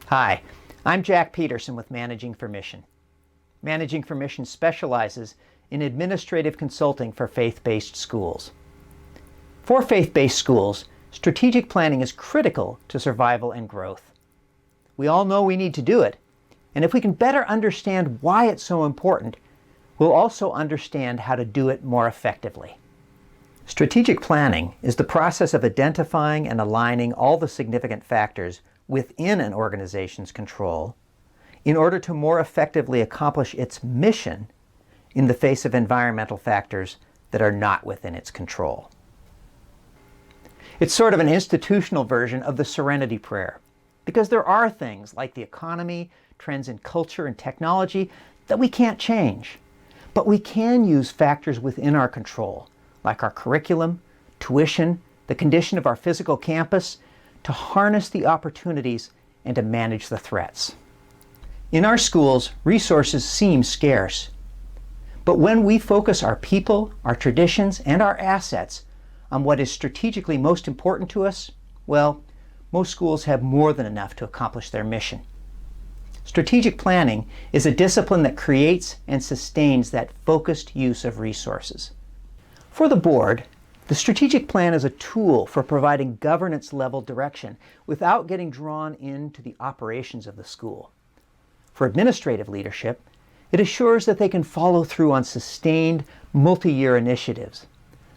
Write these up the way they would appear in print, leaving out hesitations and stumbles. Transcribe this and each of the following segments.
Hi, I'm Jack Peterson with Managing for Mission. Managing for Mission specializes in administrative consulting for faith-based schools. For faith-based schools, strategic planning is critical to survival and growth. We all know we need to do it, and if we can better understand why it's so important, we'll also understand how to do it more effectively. Strategic planning is the process of identifying and aligning all the significant factors within an organization's control in order to more effectively accomplish its mission in the face of environmental factors that are not within its control. It's sort of an institutional version of the Serenity Prayer, because there are things like the economy, trends in culture and technology that we can't change, but we can use factors within our control, like our curriculum, tuition, the condition of our physical campus, to harness the opportunities and to manage the threats. In our schools, resources seem scarce, but when we focus our people, our traditions, and our assets on what is strategically most important to us, well, most schools have more than enough to accomplish their mission. Strategic planning is a discipline that creates and sustains that focused use of resources. For the board, the strategic plan is a tool for providing governance-level direction without getting drawn into the operations of the school. For administrative leadership, it assures that they can follow through on sustained, multi-year initiatives.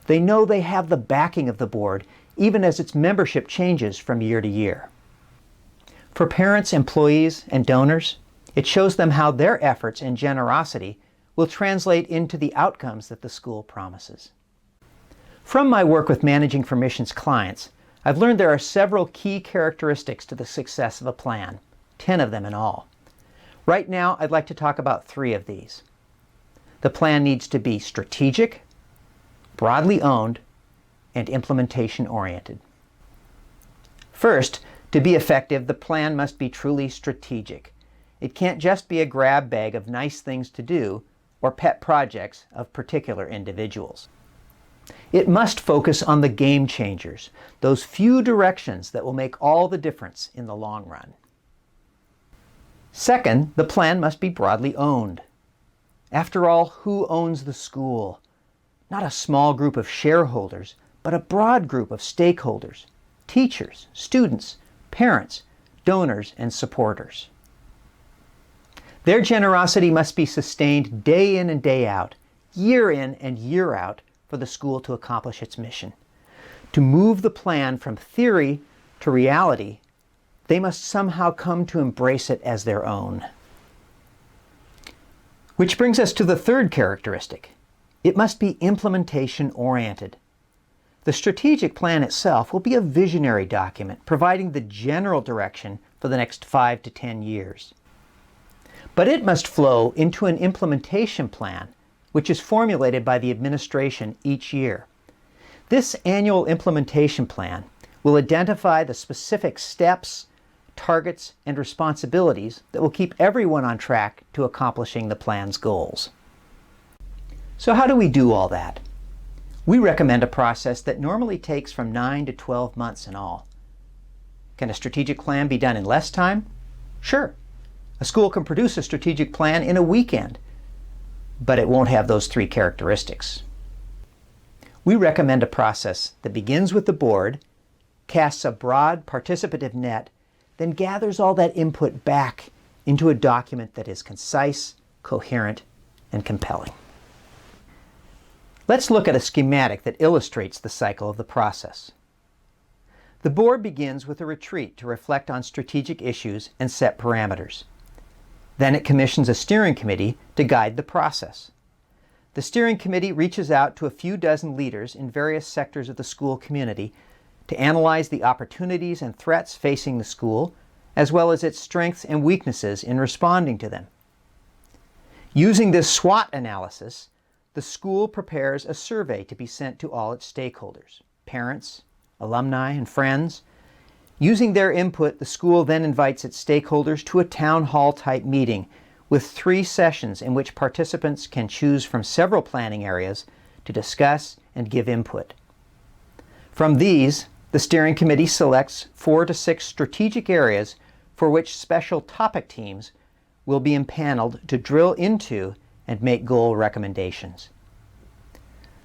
They know they have the backing of the board, even as its membership changes from year to year. For parents, employees, and donors, it shows them how their efforts and generosity will translate into the outcomes that the school promises. From my work with Managing for Mission's clients, I've learned there are several key characteristics to the success of a plan, 10 of them in all. Right now, I'd like to talk about 3 of these. The plan needs to be strategic, broadly owned, and implementation-oriented. First, to be effective, the plan must be truly strategic. It can't just be a grab bag of nice things to do or pet projects of particular individuals. It must focus on the game changers, those few directions that will make all the difference in the long run. Second, the plan must be broadly owned. After all, who owns the school? Not a small group of shareholders, but a broad group of stakeholders, teachers, students, parents, donors, and supporters. Their generosity must be sustained day in and day out, year in and year out, for the school to accomplish its mission. To move the plan from theory to reality, they must somehow come to embrace it as their own. Which brings us to the third characteristic. It must be implementation-oriented. The strategic plan itself will be a visionary document providing the general direction for the next 5 to 10 years. But it must flow into an implementation plan, which is formulated by the administration each year. This annual implementation plan will identify the specific steps, targets, and responsibilities that will keep everyone on track to accomplishing the plan's goals. So how do we do all that? We recommend a process that normally takes from 9 to 12 months in all. Can a strategic plan be done in less time? Sure. A school can produce a strategic plan in a weekend, but it won't have those 3 characteristics. We recommend a process that begins with the board, casts a broad participative net, then gathers all that input back into a document that is concise, coherent, and compelling. Let's look at a schematic that illustrates the cycle of the process. The board begins with a retreat to reflect on strategic issues and set parameters. Then it commissions a steering committee to guide the process. The steering committee reaches out to a few dozen leaders in various sectors of the school community to analyze the opportunities and threats facing the school, as well as its strengths and weaknesses in responding to them. Using this SWOT analysis, the school prepares a survey to be sent to all its stakeholders, parents, alumni, and friends. Using their input, the school then invites its stakeholders to a town hall type meeting with 3 sessions in which participants can choose from several planning areas to discuss and give input. From these, the steering committee selects 4 to 6 strategic areas for which special topic teams will be impaneled to drill into and make goal recommendations.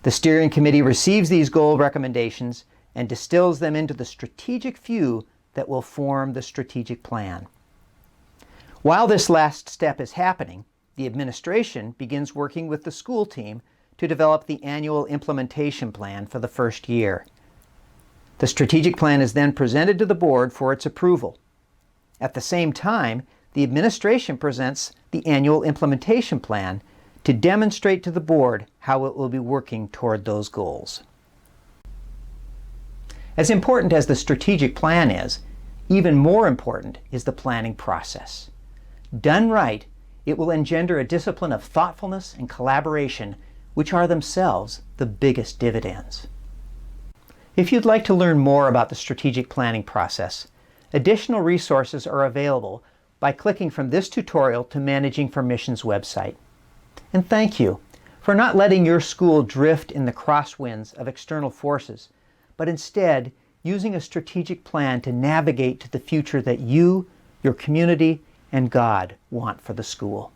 The steering committee receives these goal recommendations and distills them into the strategic few that will form the strategic plan. While this last step is happening, the administration begins working with the school team to develop the annual implementation plan for the first year. The strategic plan is then presented to the board for its approval. At the same time, the administration presents the annual implementation plan to demonstrate to the board how it will be working toward those goals. As important as the strategic plan is, even more important is the planning process. Done right, it will engender a discipline of thoughtfulness and collaboration, which are themselves the biggest dividends. If you'd like to learn more about the strategic planning process, additional resources are available by clicking from this tutorial to Managing for Mission's website. And thank you for not letting your school drift in the crosswinds of external forces, but instead using a strategic plan to navigate to the future that you, your community, and God want for the school.